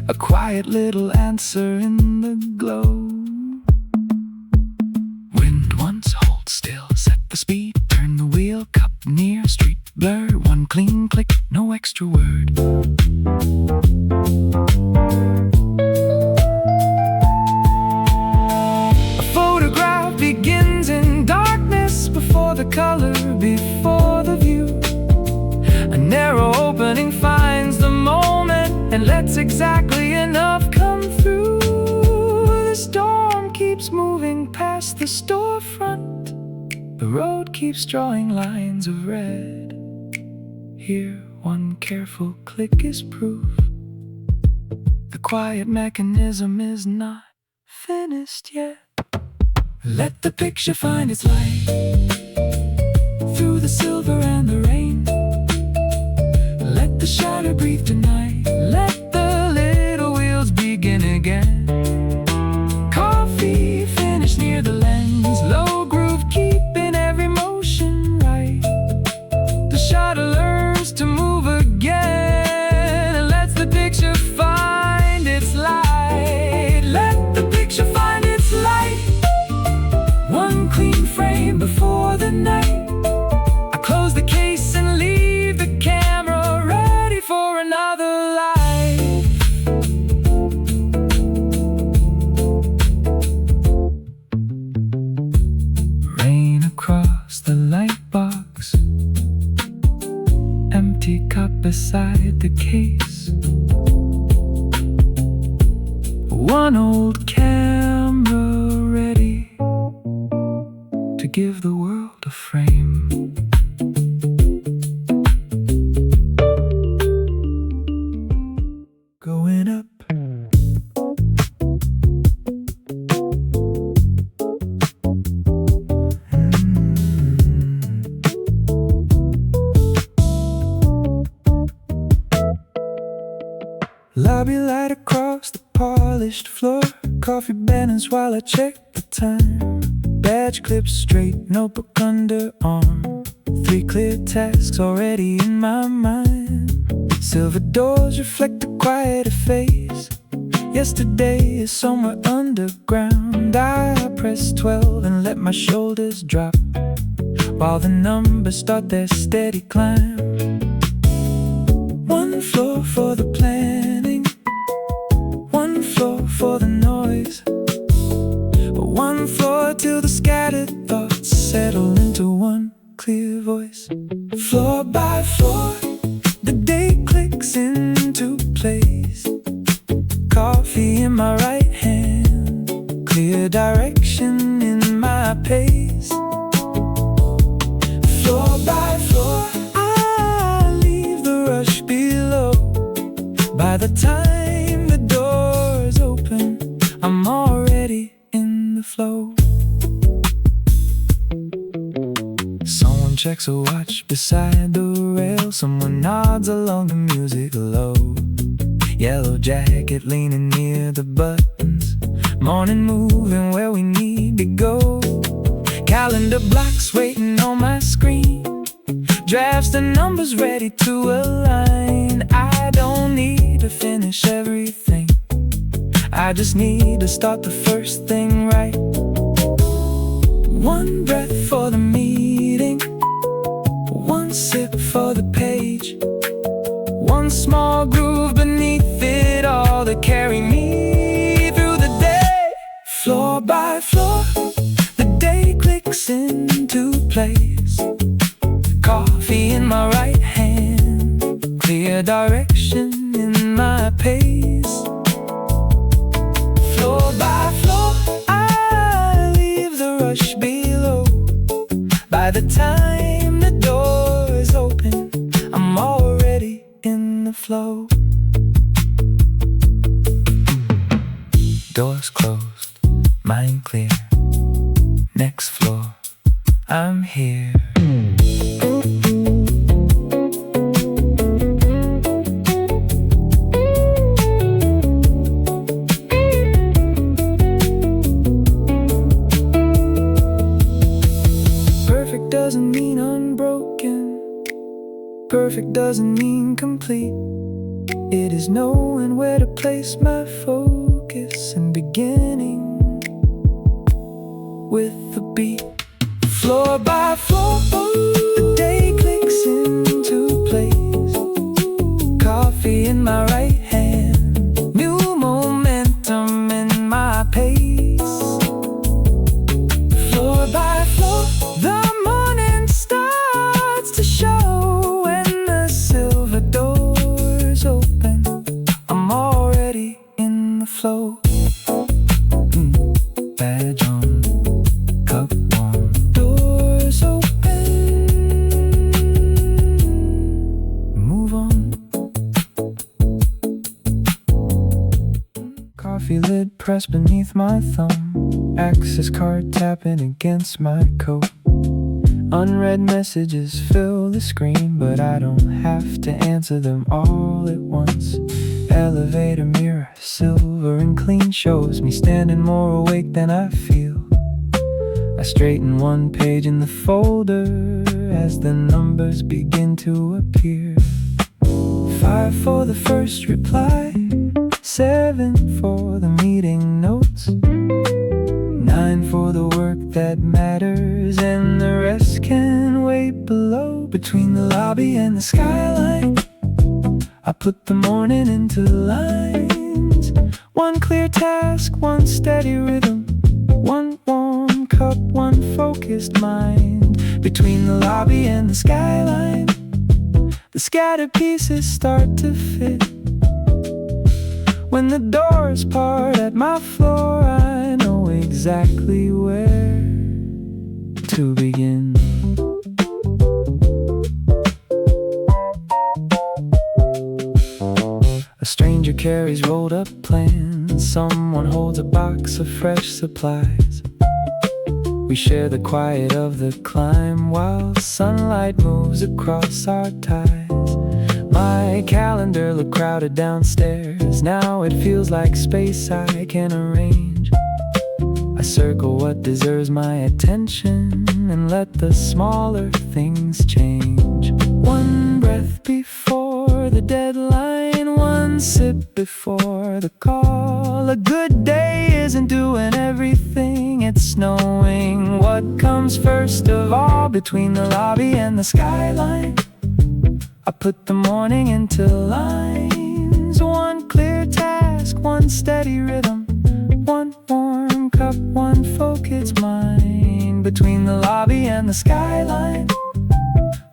a quiet little answer in the glow. Wind once, hold still, set the speed, turn the wheel, cup near, street blur. One clean click, no extra word. A photograph begins in darkness, before the color, before the view. A narrow opening finds the moment and lets exactly enough come through. The storm keeps moving past the storefront. The road keeps drawing lines of red. Here, one careful click is proof. The quiet mechanism is not finished yet. Let the picture find its light through the silver and the rain. Let the shadow breathe tonight. Let the give the world a frame. Going up. Lobby light across the polished floor. Coffee banners while I check the time. Badge clips straight, notebook under arm. 3 clear tasks already in my mind. Silver doors reflect a quieter face. Yesterday is somewhere underground. I press 12 and let my shoulders drop, while the numbers start their steady climb. 1 floor for the planning, 1 floor for the noise, 1 floor till the scattered thoughts settle into one clear voice. Floor by floor, the day clicks into place. Coffee in my right hand, clear direction in my pace. Floor by floor, I leave the rush below. By the time the doors open, I'm already in the flow. Someone checks a watch beside the rail. Someone nods along the music low. Yellow jacket leaning near the buttons. Morning moving where we need to go. Calendar blocks waiting on my screen. Drafts and numbers ready to align. I don't need to finish everything, I just need to start the first thing right. 1 breath for the meeting, 1 sip for the page, 1 small groove beneath it all to carry me through the day. Floor by floor, the day clicks into place. Coffee in my right hand, clear direction in my pace. Floor by floor, I leave the rush below. By the time the doors open, I'm already in the flow. Doors closed, mind clear. Next floor, I'm here. Perfect doesn't mean unbroken. Perfect doesn't mean complete. It is knowing where to place my focus and beginning with the beat. Floor by floor, the day clicks into place. Coffee in my right hand, new momentum in my pace. Floor by floor, the morning starts to show. When the silver doors open, I'm already in the flow. Badge on, cup warm, doors open, move on. Coffee lid pressed beneath my thumb, access card tapping against my coat. Unread messages fill the screen, but I don't have to answer them all at once. Elevator mirror, silver and clean, shows me standing more awake than I feel. I straighten 1 page in the folder as the numbers begin to appear. 5 for the first reply, 7 for the meeting notes, 9 for the work that matters, and the rest can wait below. Between the lobby and the skyline, I put the morning into lines. 1 clear task, 1 steady rhythm, 1 warm cup, 1 focused mind. Between the lobby and the skyline, the scattered pieces start to fit. When the doors part at my floor, I know exactly where to begin. A stranger carries rolled up plans. Someone holds a box of fresh supplies. We share the quiet of the climb while sunlight moves across our ties. My calendar looked crowded downstairs. Now it feels like space I can arrange. I circle what deserves my attention and let the smaller things change. One breath before the deadline, one sip before the call. A good day isn't doing everything, it's knowing what comes first of all. Between the lobby and the skyline, I put the morning into lines. One clear task, one steady rhythm, one warm cup, one focused mind. Between the lobby and the skyline,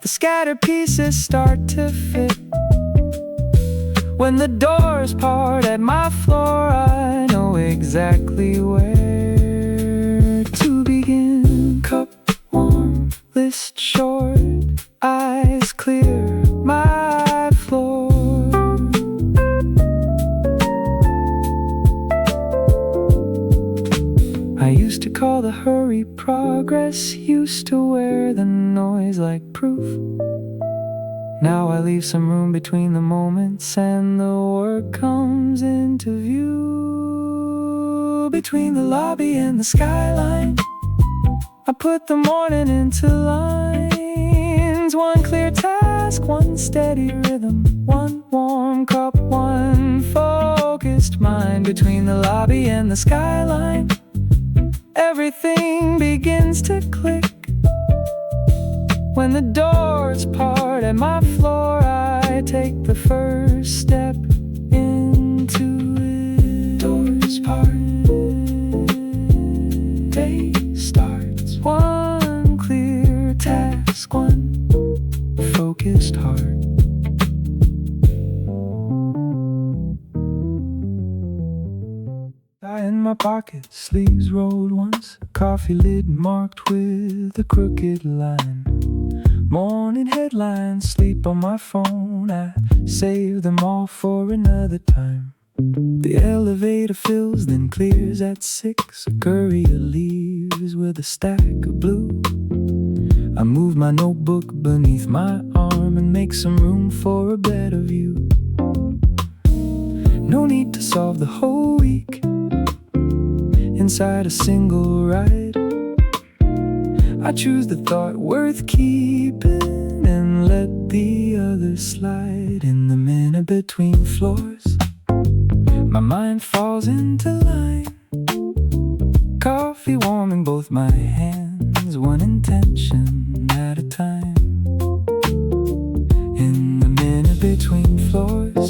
the scattered pieces start to fit. When the doors part at my floor, I know exactly where to begin. Cup warm, list short, eyes clear, my floor. I used to call the hurry progress, used to wear the noise like proof. Now I leave some room between the moments and the work comes into view. Between the lobby and the skyline, I put the morning into lines. One clear task, one steady rhythm, one warm cup, one focused mind. Between the lobby and the skyline, everything begins to click. When the doors part at my floor, I take the first step into it. Doors part, day starts. One clear task, one focused heart. In my pocket, sleeves rolled once, a coffee lid marked with a crooked line. Morning headlines sleep on my phone, I save them all for another time. The elevator fills, then clears at 6. A courier leaves with a stack of blue. I move my notebook beneath my arm and make some room for a better view. No need to solve the whole week inside a single ride. I choose the thought worth keeping and let the others slide. In the minute between floors, my mind falls into line. Coffee warming both my hands, one intention at a time. In the minute between floors,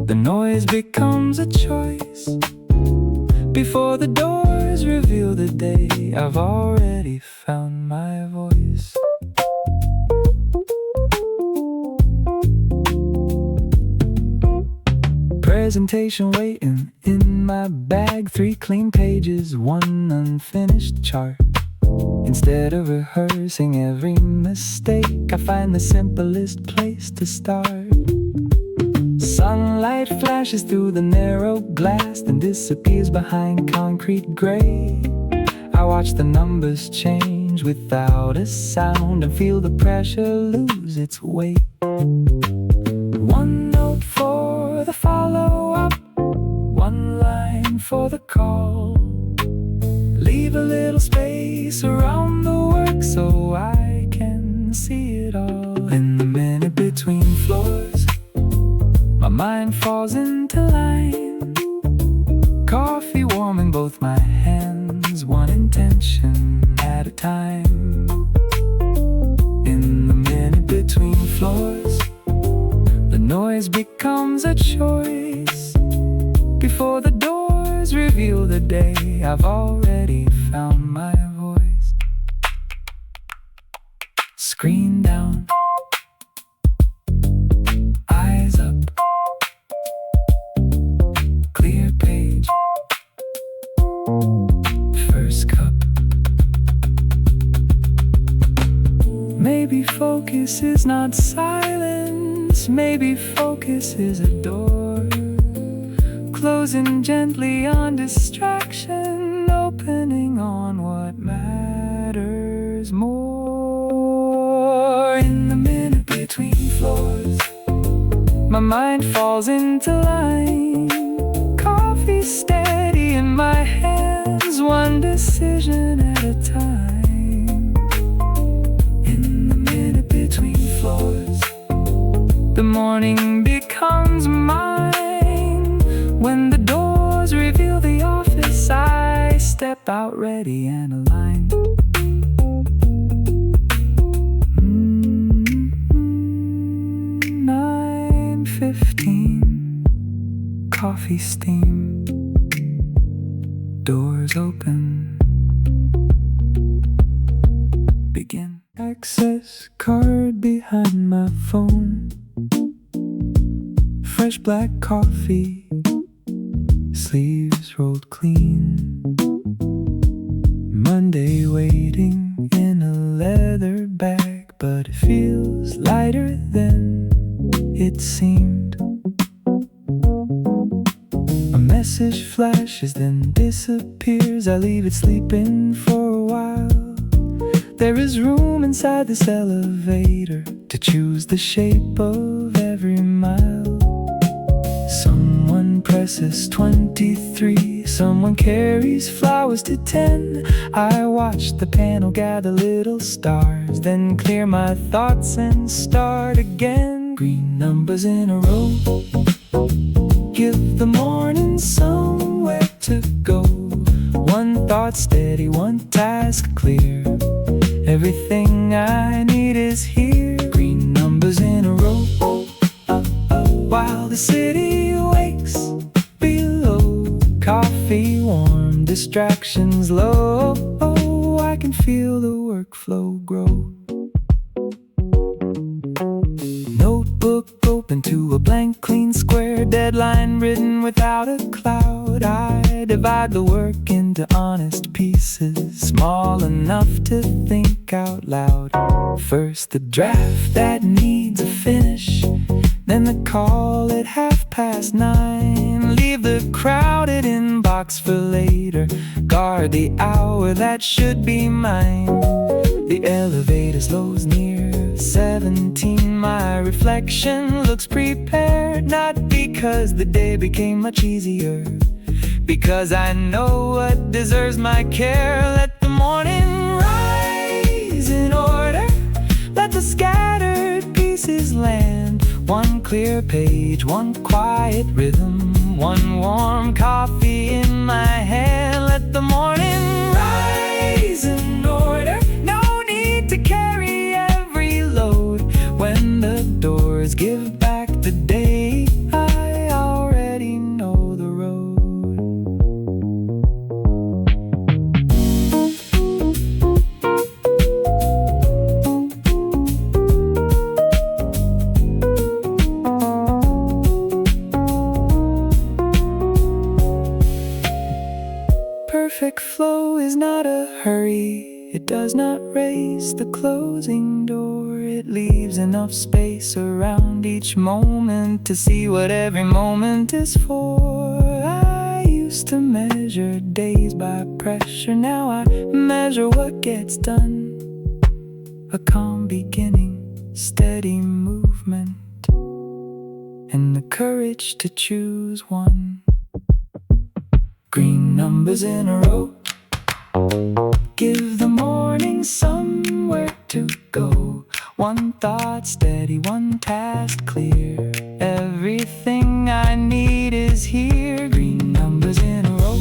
the noise becomes a choice. Before the doors reveal the day, I've already found my voice. Presentation waiting in my bag, 3 clean pages, 1 unfinished chart. Instead of rehearsing every mistake, I find the simplest place to start. Sunlight flashes through the narrow glass, then disappears behind concrete gray. I watch the numbers change without a sound and feel the pressure lose its weight. One note for the follow-up, one line for the call. Leave a little space around the work so I can see it all. In the minute between floors, my mind falls into line. Coffee warming both my hands, one intention at a time. In the minute between floors, the noise becomes a choice. Before the doors reveal the day, I've already found my voice. Screen down, eyes up, clear page, first cup, focus is not silence. Maybe focus is a door, closing gently on distraction, opening on what matters more. In the minute between floors, my mind falls into line. Coffee steady in my hands, one decision at a time. In the minute between floors, the morning becomes mine. When the doors reveal the office, I step out ready and aligned. 9:15, coffee steam, doors open, begin. Access card behind my phone, fresh black coffee, sleeves rolled clean. Monday waiting in a leather bag, but it feels lighter than it seemed. A message flashes, then disappears. I leave it sleeping for a while. There is room inside this elevator to choose the shape of every mile. Someone presses 23, someone carries flowers to 10. I watch the panel gather little stars, then clear my thoughts and start again. Green numbers in a row, give the morning somewhere to go. One thought steady, one task clear. Everything I need is here. Green numbers in a row, while the city wakes below. Coffee warm, distractions low. I can feel the workflow grow. Notebook open to a blank clean square, deadline written without a cloud. I divide the work into honest pieces, small enough to think out loud. First the draft that needs a finish, then the call at 9:30. Leave the crowded inbox for later, guard the hour that should be mine. The elevator slows near 17. My reflection looks prepared, not because the day became much easier, because I know what deserves my care. Let the morning rise in order, let the scattered pieces land. One clear page, one quiet rhythm, one warm coffee in my hand. Let the morning rise in order, no need to carry every load. When the doors give back the day, I already know the road. Perfect flow is not a hurry. It does not race the closing door. It leaves enough space around each moment to see what every moment is for. I used to measure days by pressure, now I measure what gets done. A calm beginning, steady movement, and the courage to choose one. Green numbers in a row, give the morning somewhere to go. One thought steady, one task clear. Everything I need is here. Green numbers in a row.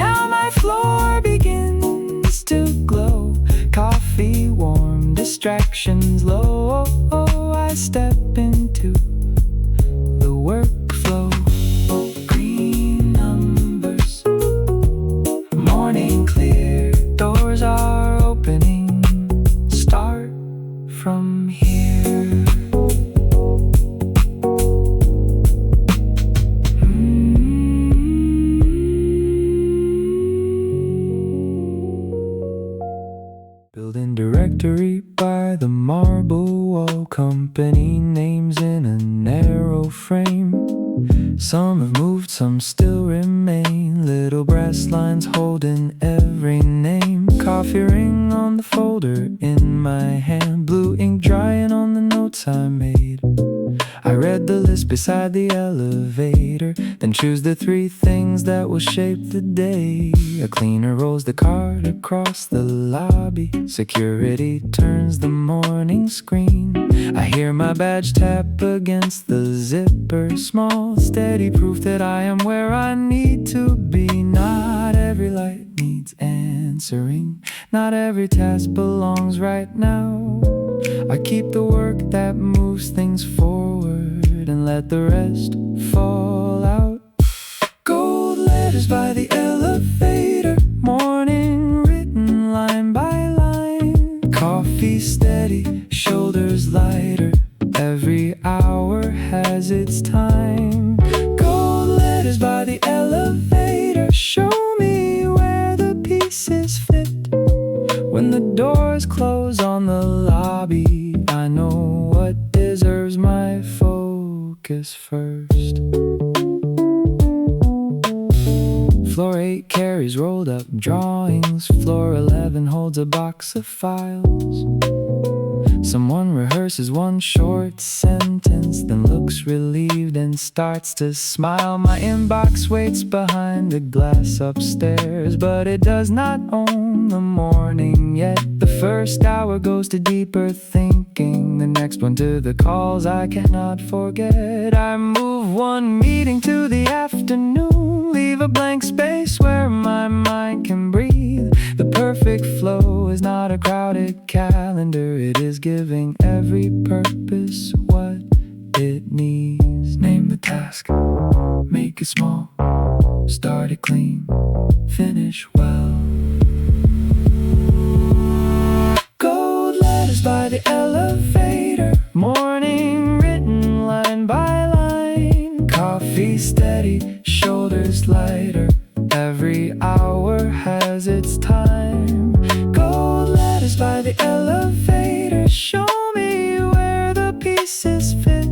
Now my floor begins to glow. Coffee warm, distractions low. I step into the workflow. Green numbers, morning clear, doors are opening. Start from here. Building direct directory by the marble wall, company names in a narrow frame. Some have moved, some still remain, little brass lines holding every name. Coffee ring on the folder in my hand, blue ink drying on the notes I made. I read the list beside the elevator, then choose the 3 things that will shape the day. A cleaner rolls the cart across the lobby, security turns the morning screen. I hear my badge tap against the zipper, small, steady proof that I am where I need to be. Not every light needs answering, not every task belongs right now. I keep the work that moves things forward and let the rest fall out. Gold letters by the elevator, morning written line by line. Coffee steady, shoulders lighter, every hour has its time. Gold letters by the elevator, show me where the pieces fit. When the doors close on the lobby, I know what deserves my focus first. Floor 8 carries rolled up drawings, floor 11 holds a box of files. Someone rehearses one short sentence, then looks relieved and starts to smile. My inbox waits behind the glass upstairs, but it does not own the morning yet. The first hour goes to deeper thinking, the next one to the calls I cannot forget. I move one meeting to the afternoon, leave a blank space where my mind can breathe. The perfect flow is not a crowded calendar, it is giving every purpose what it needs. Name the task, make it small, start it clean, finish well. Gold letters by the elevator, morning written line by line. Coffee steady, shoulders lighter, every hour has its time. Gold letters by the elevator, show me where the pieces fit.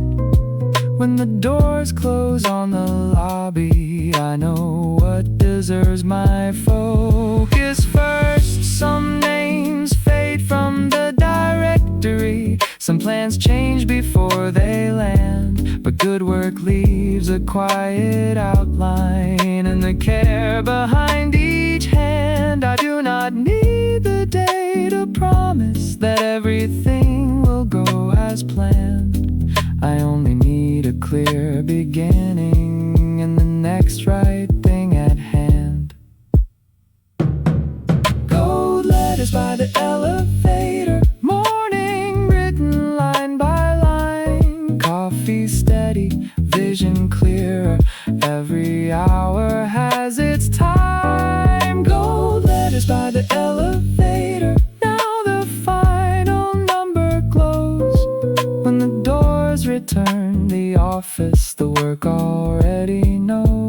When the doors close on the lobby, I know what deserves my focus first. Some names fade from the directory, some plans change before they land, but good work leaves a quiet outline and the care behind each hand. I do not need the day to promise that everything will go as planned. I only need a clear beginning and the next right thing at hand. Gold letters by the elevator, morning written line by line. Coffee steady, vision clearer, every hour has its time. Gold letters by the elevator, now the final number glows. When the doors return, the office, the work already knows.